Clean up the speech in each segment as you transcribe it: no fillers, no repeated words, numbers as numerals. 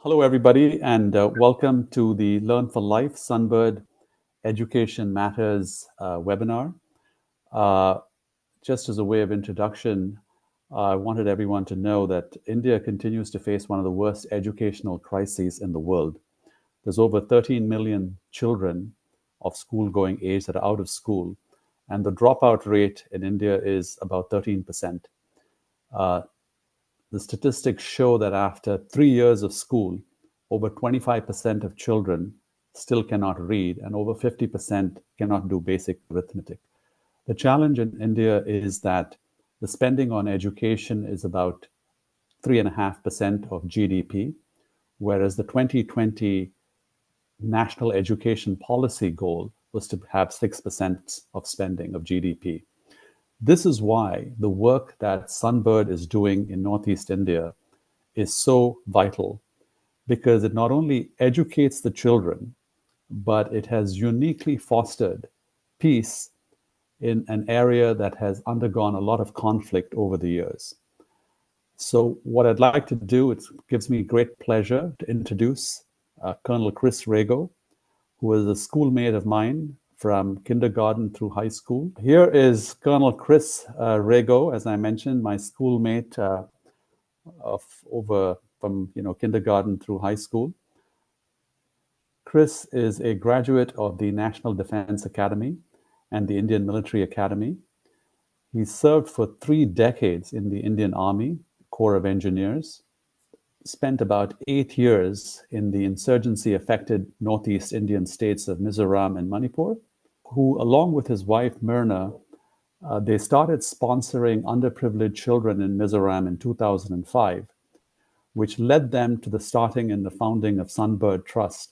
Hello, everybody, and welcome to the Learn for Life Sunbird Education Matters webinar. Uh, just as a way of introduction, I wanted everyone to know that India continues to face one of the worst educational crises in the world. There's over 13 million children of school-going age that are out of school, and the dropout rate in India is about 13%. The statistics show that after 3 years of school, over 25% of children still cannot read, and over 50% cannot do basic arithmetic. The challenge in India is that the spending on education is about 3.5% of GDP, whereas the 2020 national education policy goal was to have 6% of spending of GDP. This is why the work that Sunbird is doing in Northeast India is so vital, because it not only educates the children, but it has uniquely fostered peace in an area that has undergone a lot of conflict over the years. So what I'd like to do, it gives me great pleasure to introduce Colonel Chris Rego, who is a schoolmate of mine from kindergarten through high school. Here is Colonel Chris Rego, as I mentioned, my schoolmate from kindergarten through high school. Chris is a graduate of the National Defense Academy and the Indian Military Academy. He served for 3 decades in the Indian Army, Corps of Engineers, spent about 8 years in the insurgency-affected Northeast Indian states of Mizoram and Manipur, who, along with his wife Myrna, they started sponsoring underprivileged children in Mizoram in 2005, which led them to the starting and the founding of Sunbird Trust,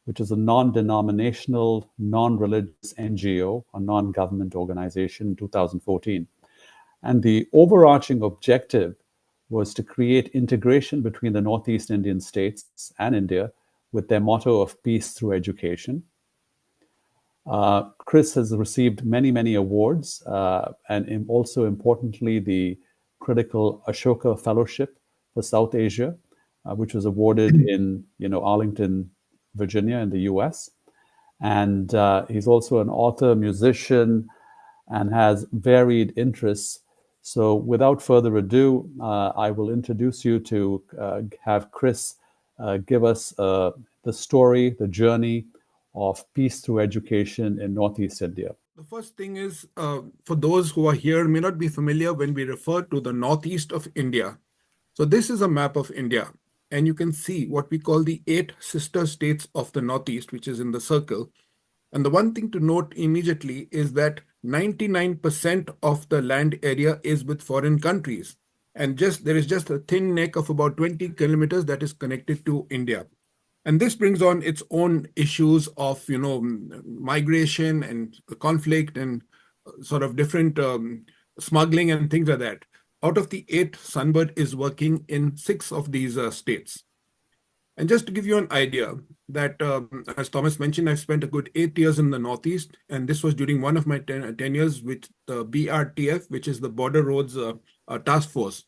which is a non-denominational, non-religious NGO, a non-government organization in 2014. And the overarching objective was to create integration between the Northeast Indian states and India with their motto of peace through education. Chris has received many, many awards, and also importantly, the critical Ashoka Fellowship for South Asia, which was awarded in Arlington, Virginia, in the U.S. And he's also an author, musician, and has varied interests. So without further ado, I will introduce you to have Chris give us the story, the journey of peace through education in Northeast India. The first thing is, for those who are here may not be familiar when we refer to the Northeast of India. So this is a map of India, and you can see what we call the 8 sister states of the Northeast, which is in the circle. And the one thing to note immediately is that 99% of the land area is with foreign countries. And there is just a thin neck of about 20 kilometers that is connected to India. And this brings on its own issues of, migration and conflict and sort of different smuggling and things like that. Out of the 8, Sunbird is working in 6 of these states. And just to give you an idea that, as Thomas mentioned, I've spent a good 8 years in the Northeast, and this was during one of my tenures with the BRTF, which is the Border Roads Task Force.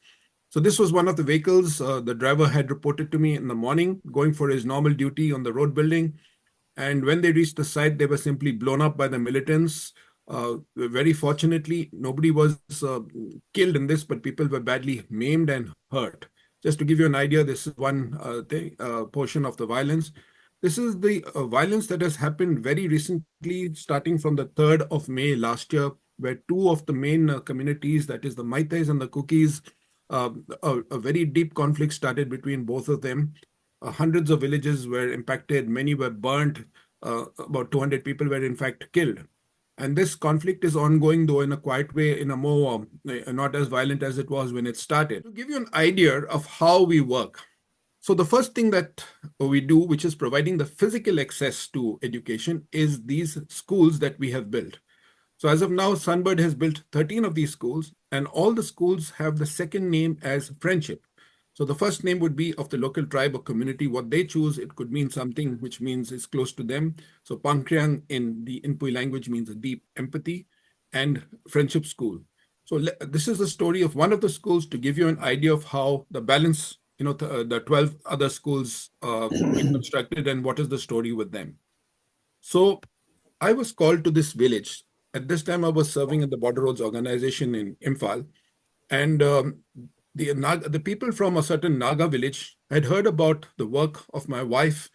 So this was one of the vehicles the driver had reported to me in the morning, going for his normal duty on the road building. And when they reached the site, they were simply blown up by the militants. Very fortunately, nobody was killed in this, but people were badly maimed and hurt. Just to give you an idea, this is one portion of the violence. This is the violence that has happened very recently, starting from the 3rd of May last year, where 2 of the main communities, that is the Maitais and the Kukis, a very deep conflict started between both of them. Hundreds of villages were impacted, many were burnt, about 200 people were in fact killed. And this conflict is ongoing, though in a quiet way, in a more not as violent as it was when it started. To give you an idea of how we work, so the first thing that we do, which is providing the physical access to education, is these schools that we have built. So as of now, Sunbird has built 13 of these schools, and all the schools have the second name as Friendship. So the first name would be of the local tribe or community. What they choose, it could mean something which means it's close to them. So Pangkriang in the Inpui language means a deep empathy, and Friendship School. So this is the story of one of the schools to give you an idea of how the balance the 12 other schools we constructed, and what is the story with them. So I was called to this village. At this time, I was serving in the Border Roads Organization in Imphal. And the people from a certain Naga village had heard about the work of my wife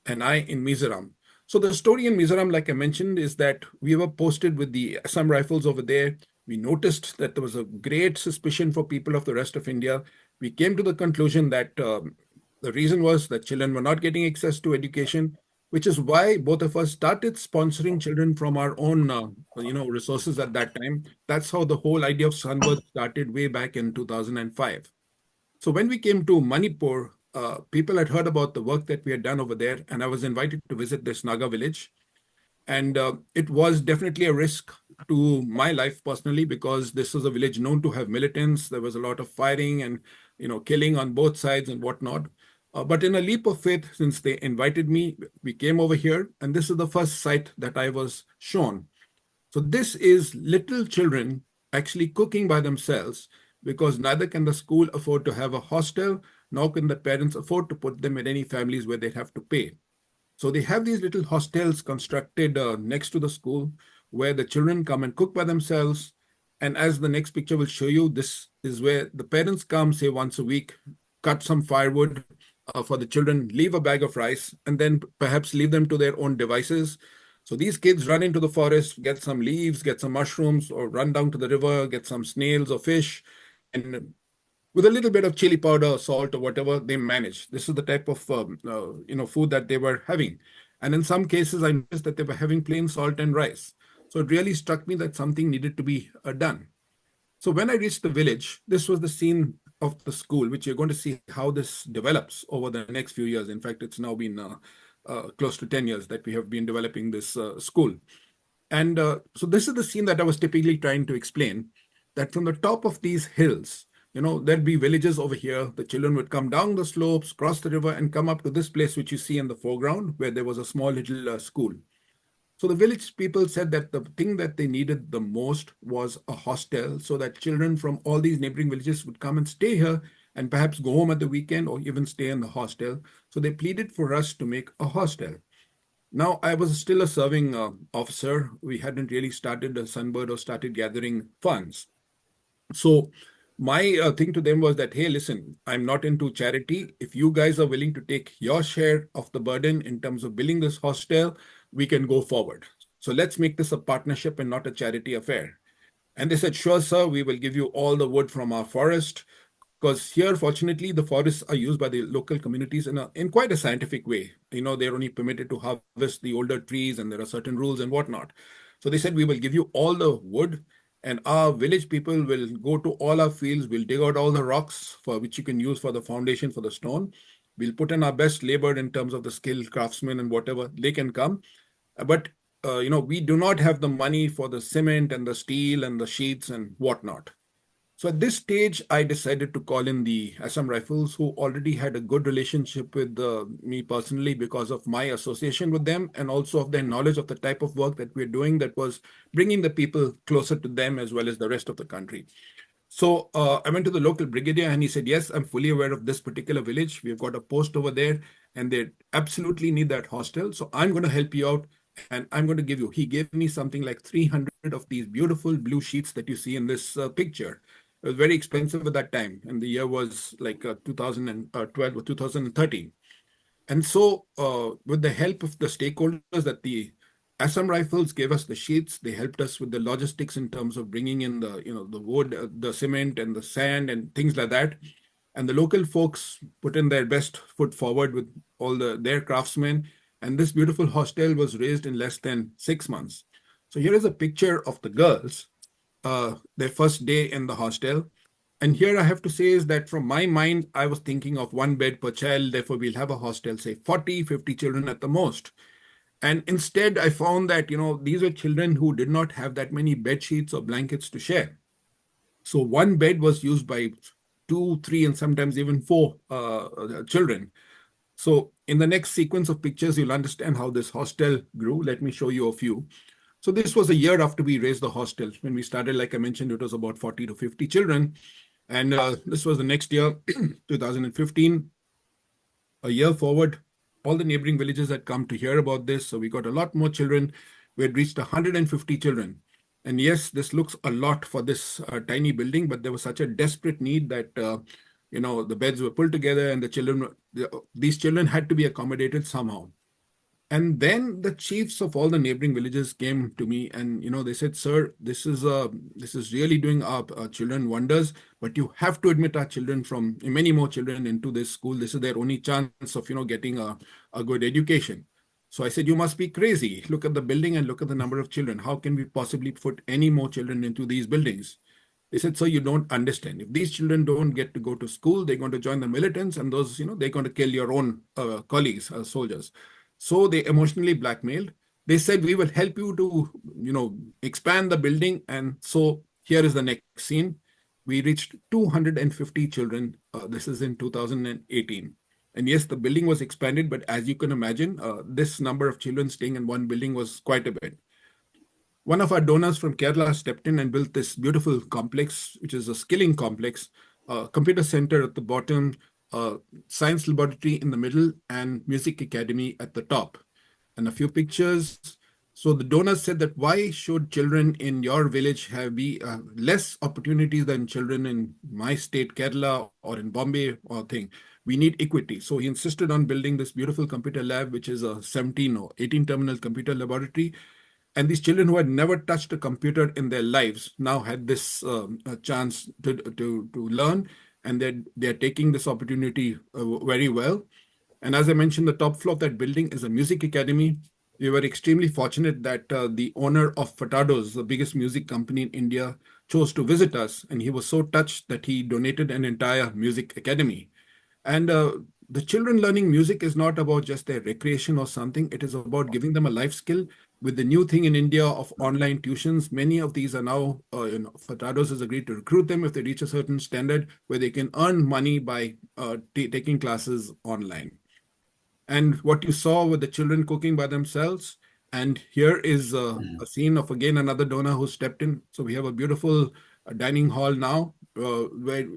and I in Mizoram. So the story in Mizoram, like I mentioned, is that we were posted with the Assam Rifles over there. We noticed that there was a great suspicion for people of the rest of India. We came to the conclusion that the reason was that children were not getting access to education, which is why both of us started sponsoring children from our own resources at that time. That's how the whole idea of Sunbirth started way back in 2005. So when we came to Manipur, people had heard about the work that we had done over there, and I was invited to visit this Naga village. And it was definitely a risk to my life personally, because this was a village known to have militants. There was a lot of firing and killing on both sides and whatnot. But in a leap of faith, since they invited me, we came over here, and this is the first site that I was shown. So this is little children actually cooking by themselves, because neither can the school afford to have a hostel, nor can the parents afford to put them in any families where they have to pay. So they have these little hostels constructed next to the school, where the children come and cook by themselves. And as the next picture will show you, this is where the parents come, say once a week, cut some firewood for the children, leave a bag of rice, and then perhaps leave them to their own devices. So these kids run into the forest, get some leaves, get some mushrooms, or run down to the river, get some snails or fish, and with a little bit of chili powder, salt, or whatever, they manage. This is the type of food that they were having. And in some cases, I noticed that they were having plain salt and rice. So it really struck me that something needed to be done. So when I reached the village, this was the scene of the school, which you're going to see how this develops over the next few years. In fact, it's now been close to 10 years that we have been developing this school. And so this is the scene that I was typically trying to explain, that from the top of these hills, there'd be villages over here. The children would come down the slopes, cross the river, and come up to this place, which you see in the foreground, where there was a small little school. So the village people said that the thing that they needed the most was a hostel, so that children from all these neighboring villages would come and stay here and perhaps go home at the weekend or even stay in the hostel. So they pleaded for us to make a hostel. Now, I was still a serving officer. We hadn't really started a Sunbird or started gathering funds. So my thing to them was that, hey, listen, I'm not into charity. If you guys are willing to take your share of the burden in terms of building this hostel, we can go forward. So let's make this a partnership and not a charity affair. And they said, sure, sir, we will give you all the wood from our forest. Because here, fortunately, the forests are used by the local communities in quite a scientific way. They're only permitted to harvest the older trees, and there are certain rules and whatnot. So they said, we will give you all the wood, and our village people will go to all our fields. We'll dig out all the rocks for which you can use for the foundation for the stone. We'll put in our best labor in terms of the skilled craftsmen and whatever they can come. But we do not have the money for the cement and the steel and the sheets and whatnot. So at this stage, I decided to call in the Assam Rifles, who already had a good relationship with me personally because of my association with them, and also of their knowledge of the type of work that we're doing that was bringing the people closer to them as well as the rest of the country. So I went to the local brigadier, and he said, yes, I'm fully aware of this particular village. We've got a post over there, and they absolutely need that hostel. So I'm going to help you out, and I'm going to give you. He gave me something like 300 of these beautiful blue sheets that you see in this picture. It was very expensive at that time, and the year was like 2012 or 2013. And so with the help of the stakeholders that the Assam Rifles gave us the sheets, they helped us with the logistics in terms of bringing in the wood, the cement and the sand and things like that. And the local folks put in their best foot forward with all their craftsmen. And this beautiful hostel was raised in less than 6 months. So here is a picture of the girls, their first day in the hostel. And here I have to say is that from my mind, I was thinking of one bed per child. Therefore, we'll have a hostel, say 40, 50 children at the most. And instead, I found that, these were children who did not have that many bed sheets or blankets to share. So one bed was used by 2, 3, and sometimes even 4 children. So in the next sequence of pictures, you'll understand how this hostel grew. Let me show you a few. So this was a year after we raised the hostel. When we started, like I mentioned, it was about 40 to 50 children. And this was the next year, 2015. A year forward, all the neighboring villages had come to hear about this. So we got a lot more children. We had reached 150 children. And yes, this looks a lot for this tiny building, but there was such a desperate need that the beds were pulled together, and these children had to be accommodated somehow. And then the chiefs of all the neighboring villages came to me, and they said, "Sir, this is really doing our children wonders. But you have to admit our children, from many more children, into this school. This is their only chance of getting a good education." So I said, "You must be crazy. Look at the building and look at the number of children. How can we possibly put any more children into these buildings?" They said, "Sir, you don't understand. If these children don't get to go to school, they're going to join the militants, and those, they're going to kill your own colleagues, soldiers." So they emotionally blackmailed. They said, "We will help you to, expand the building." And so here is the next scene. We reached 250 children. This is in 2018. And yes, the building was expanded, but as you can imagine, this number of children staying in one building was quite a bit. One of our donors from Kerala stepped in and built this beautiful complex, which is a skilling complex, computer center at the bottom, science laboratory in the middle, and music academy at the top. And a few pictures. So the donors said that, "Why should children in your village have less opportunities than children in my state, Kerala, or in Bombay or thing? We need equity." So he insisted on building this beautiful computer lab, which is a 17 or 18 terminal computer laboratory. And these children who had never touched a computer in their lives now had this chance to learn, and they're taking this opportunity very well. And as I mentioned, the top floor of that building is a music academy. We were extremely fortunate that the owner of Fatados, the biggest music company in India, chose to visit us, and he was so touched that he donated an entire music academy. And the children learning music is not about just their recreation or something. It is about giving them a life skill. With the new thing in India of online tuitions, many of these are now, Fatados has agreed to recruit them if they reach a certain standard where they can earn money by taking classes online. And what you saw with the children cooking by themselves. And here is a scene of, again, another donor who stepped in. So we have a beautiful dining hall now where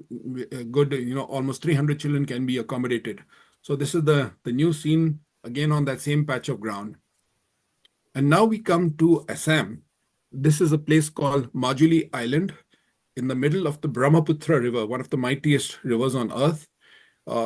good, almost 300 children can be accommodated. So this is the new scene, again, on that same patch of ground. And now we come to Assam. This is a place called Majuli Island in the middle of the Brahmaputra River, one of the mightiest rivers on earth.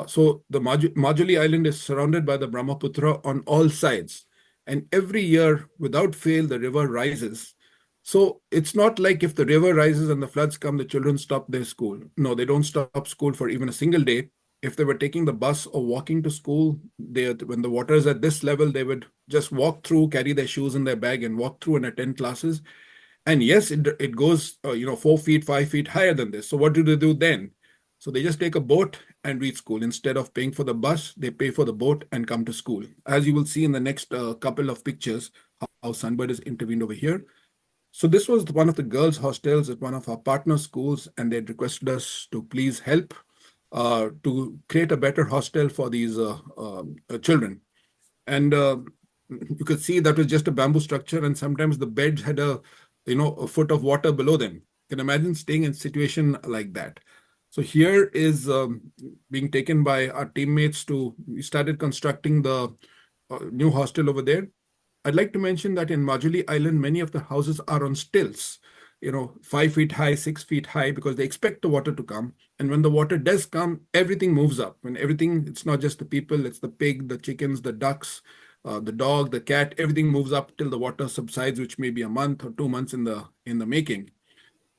So the Majuli Island is surrounded by the Brahmaputra on all sides. And every year, without fail, the river rises. So it's not like if the river rises and the floods come, the children stop their school. No, they don't stop school for even a single day. If they were taking the bus or walking to school, when the water is at this level, they would just walk through, carry their shoes in their bag, and walk through and attend classes. And yes, it goes 4 feet, 5 feet higher than this. So what do they do then? So they just take a boat and reach school. Instead of paying for the bus, they pay for the boat and come to school. As you will see in the next couple of pictures, how Sunbird has intervened over here. So this was one of the girls' hostels at one of our partner schools, and they requested us to please help to create a better hostel for these children. And you could see that was just a bamboo structure, and sometimes the beds had a foot of water below them. You can imagine staying in a situation like that. So here is being taken by our teammates we started constructing the new hostel over there. I'd like to mention that in Majuli Island, many of the houses are on stilts, 5 feet high, 6 feet high, because they expect the water to come. And when the water does come, everything moves up. And it's not just the people, it's the pig, the chickens, the ducks, the dog, the cat, everything moves up till the water subsides, which may be a month or 2 months in the making.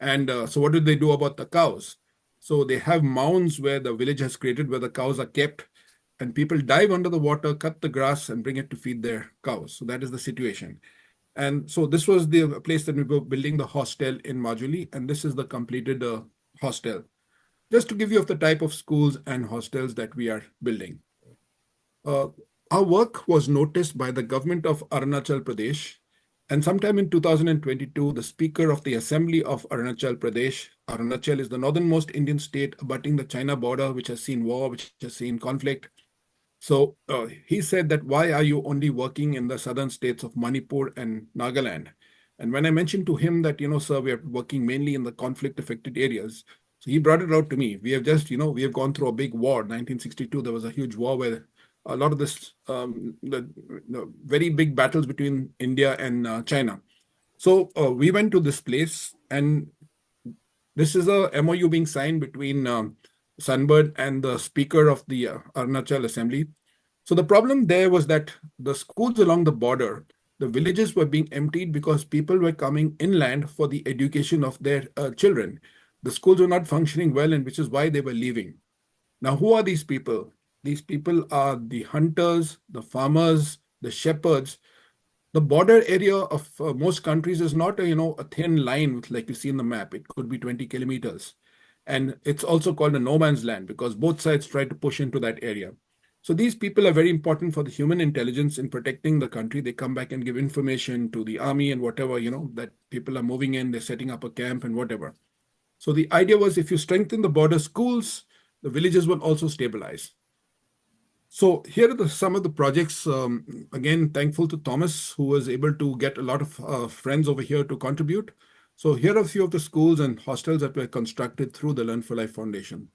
And so what do they do about the cows? So they have mounds where the village has created where the cows are kept, and people dive under the water, cut the grass, and bring it to feed their cows. So that is the situation. And so this was the place that we were building the hostel in Majuli, and this is the completed hostel. Just to give you of the type of schools and hostels that we are building. Our work was noticed by the government of Arunachal Pradesh. And sometime in 2022, the Speaker of the Assembly of Arunachal Pradesh, Arunachal is the northernmost Indian state abutting the China border, which has seen war, which has seen conflict. So he said that, "Why are you only working in the southern states of Manipur and Nagaland?" And when I mentioned to him that, "Sir, we are working mainly in the conflict-affected areas." So he brought it out to me. We have just, we have gone through a big war. 1962, there was a huge war where a lot of this, the very big battles between India and China. So we went to this place, and this is a MOU being signed between Sunbird and the Speaker of the Arunachal Assembly. So the problem there was that the schools along the border, the villages were being emptied because people were coming inland for the education of their children. The schools were not functioning well, and which is why they were leaving. Now, who are these people? These people are the hunters, the farmers, the shepherds. The border area of most countries is not a thin line with, like you see in the map. It could be 20 kilometers, and it's also called a no man's land because both sides try to push into that area. So these people are very important for the human intelligence in protecting the country. They come back and give information to the army and whatever, that people are moving in, they're setting up a camp and whatever. So the idea was, if you strengthen the border schools, the villages will also stabilize. So here are some of the projects. Again, thankful to Thomas, who was able to get a lot of friends over here to contribute. So here are a few of the schools and hostels that were constructed through the Learn for Life Foundation.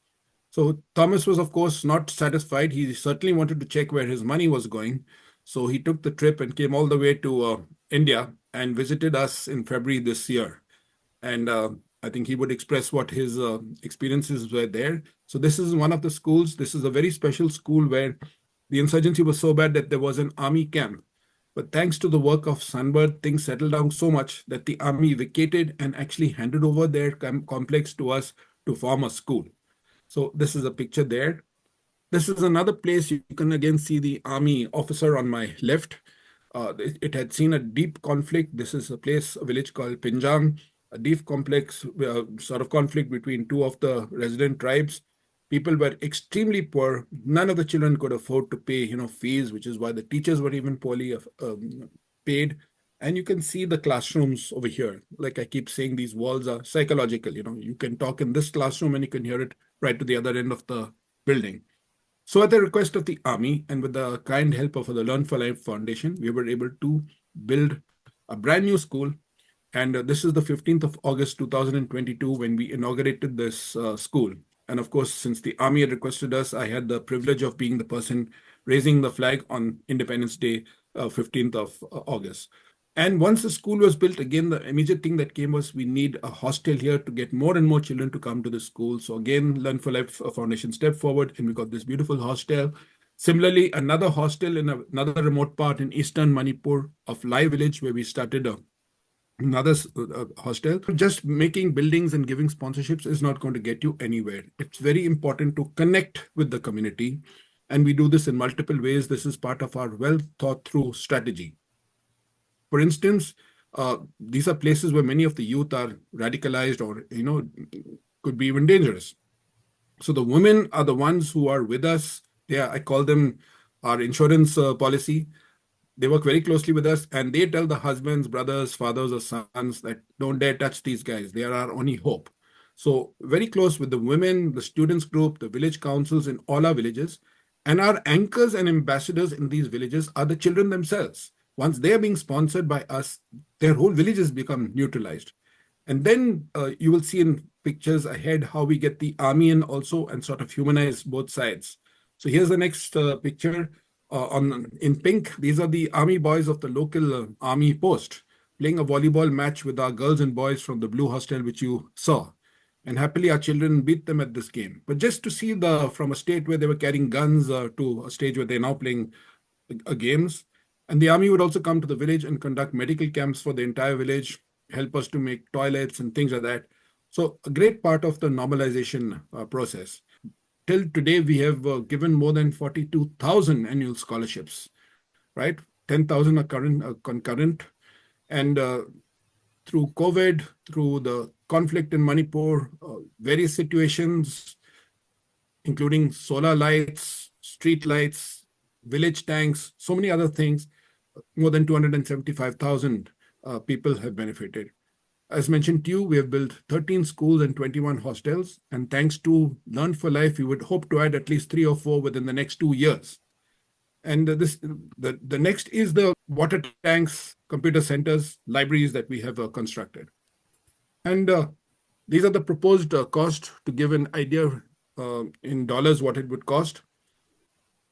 So Thomas was, of course, not satisfied. He certainly wanted to check where his money was going. So he took the trip and came all the way to India and visited us in February this year. And I think he would express what his experiences were there. So this is one of the schools. This is a very special school where the insurgency was so bad that there was an army camp. But thanks to the work of Sunbird, things settled down so much that the army vacated and actually handed over their complex to us to form a school. So this is a picture there. This is another place. You can again see the army officer on my left. It had seen a deep conflict. This is a place, a village called Pinjang, a deep complex sort of conflict between two of the resident tribes. People were extremely poor. None of the children could afford to pay, fees, which is why the teachers were even poorly paid. And you can see the classrooms over here. Like I keep saying, these walls are psychological. You can talk in this classroom and you can hear it right to the other end of the building. So at the request of the army and with the kind help of the Learn for Life Foundation, we were able to build a brand new school. And this is the 15th of August, 2022, when we inaugurated this school. And of course, since the army had requested us, I had the privilege of being the person raising the flag on Independence Day, 15th of August. And once the school was built, again, the immediate thing that came was we need a hostel here to get more and more children to come to the school. So again, Learn for Life Foundation stepped forward and we got this beautiful hostel. Similarly, another hostel in another remote part in eastern Manipur of Lai village, where we started another hostel. Just making buildings and giving sponsorships is not going to get you anywhere. It's very important to connect with the community. And we do this in multiple ways. This is part of our well thought through strategy. For instance, these are places where many of the youth are radicalized or, could be even dangerous. So the women are the ones who are with us. I call them our insurance policy. They work very closely with us, and they tell the husbands, brothers, fathers, or sons that don't dare touch these guys. They are our only hope. So very close with the women, the students group, the village councils in all our villages. And our anchors and ambassadors in these villages are the children themselves. Once they are being sponsored by us, their whole villages become neutralized. And then you will see in pictures ahead how we get the army in also and sort of humanize both sides. So here's the next picture. In pink, these are the army boys of the local army post playing a volleyball match with our girls and boys from the blue hostel, which you saw. And happily, our children beat them at this game. But just to see from a state where they were carrying guns to a stage where they're now playing games. And the army would also come to the village and conduct medical camps for the entire village, help us to make toilets and things like that. So a great part of the normalization process. Till today, we have given more than 42,000 annual scholarships, right? 10,000 are concurrent. And through COVID, through the conflict in Manipur, various situations, including solar lights, street lights, village tanks, so many other things, more than 275,000 people have benefited. As mentioned to you, we have built 13 schools and 21 hostels. And thanks to Learn for Life, we would hope to add at least 3 or 4 within the next 2 years. And the next is the water tanks, computer centers, libraries that we have constructed. And These are the proposed cost to give an idea in dollars what it would cost.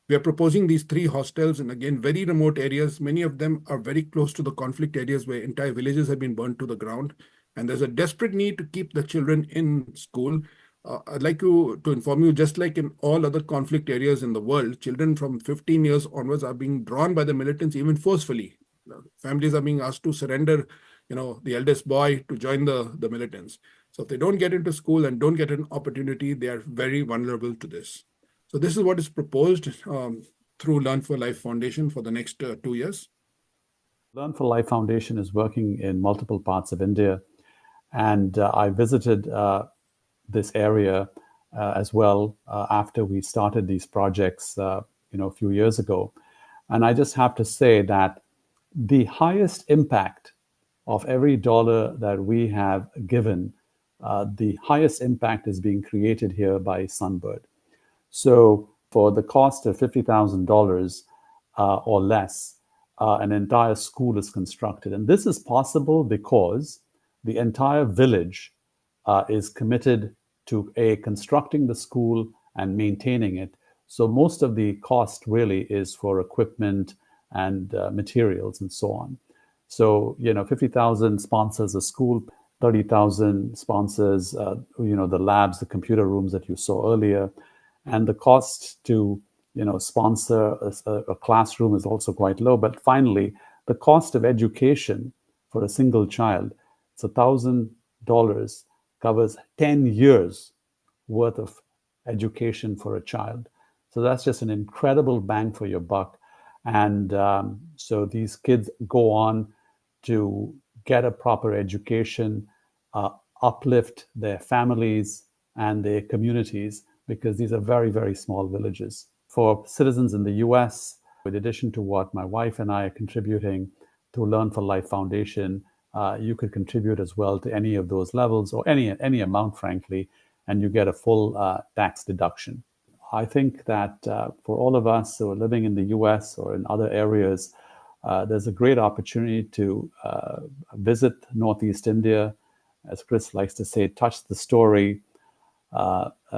We are proposing these 3 hostels in, again, very remote areas. Many of them are very close to the conflict areas where entire villages have been burned to the ground. And there's a desperate need to keep the children in school. I'd like to inform you, just like in all other conflict areas in the world, children from 15 years onwards are being drawn by the militants even forcefully. Families are being asked to surrender, the eldest boy to join the militants. So if they don't get into school and don't get an opportunity, they are very vulnerable to this. So this is what is proposed through Learn for Life Foundation for the next 2 years. Learn for Life Foundation is working in multiple parts of India, and I visited this area as well after we started these projects, a few years ago. And I just have to say that the highest impact of every dollar that we have given, the highest impact is being created here by Sunbird. So for the cost of $50,000 or less, an entire school is constructed. And this is possible because the entire village is committed to constructing the school and maintaining it. So most of the cost really is for equipment and materials and so on. So, 50,000 sponsors a school, 30,000 sponsors, the labs, the computer rooms that you saw earlier. And the cost to, sponsor a classroom is also quite low. But finally, the cost of education for a single child, it's $1,000, covers 10 years worth of education for a child. So that's just an incredible bang for your buck. And so these kids go on to get a proper education, uplift their families and their communities, because these are very, very small villages. For citizens in the US, in addition to what my wife and I are contributing to Learn for Life Foundation, you could contribute as well to any of those levels or any amount, frankly, and you get a full tax deduction. I think that for all of us who are living in the US or in other areas, there's a great opportunity to visit Northeast India, as Chris likes to say, touch the story,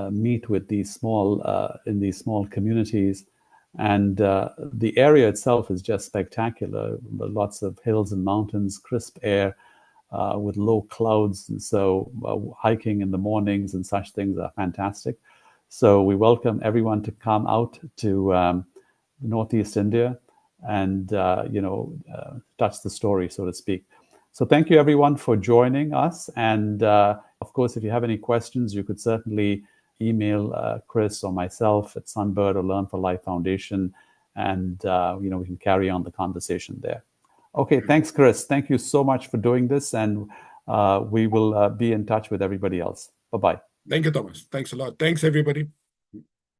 meet with these small communities, and the area itself is just spectacular. Lots of hills and mountains, crisp air with low clouds, and so hiking in the mornings and such things are fantastic. So we welcome everyone to come out to Northeast India and touch the story, so to speak. So thank you everyone for joining us. And of course, if you have any questions, you could certainly email Chris or myself at Sunbird or Learn for Life Foundation, and we can carry on the conversation there. Okay, thanks, Chris. Thank you so much for doing this, and we will be in touch with everybody else. Bye-bye. Thank you, Thomas. Thanks a lot. Thanks, everybody.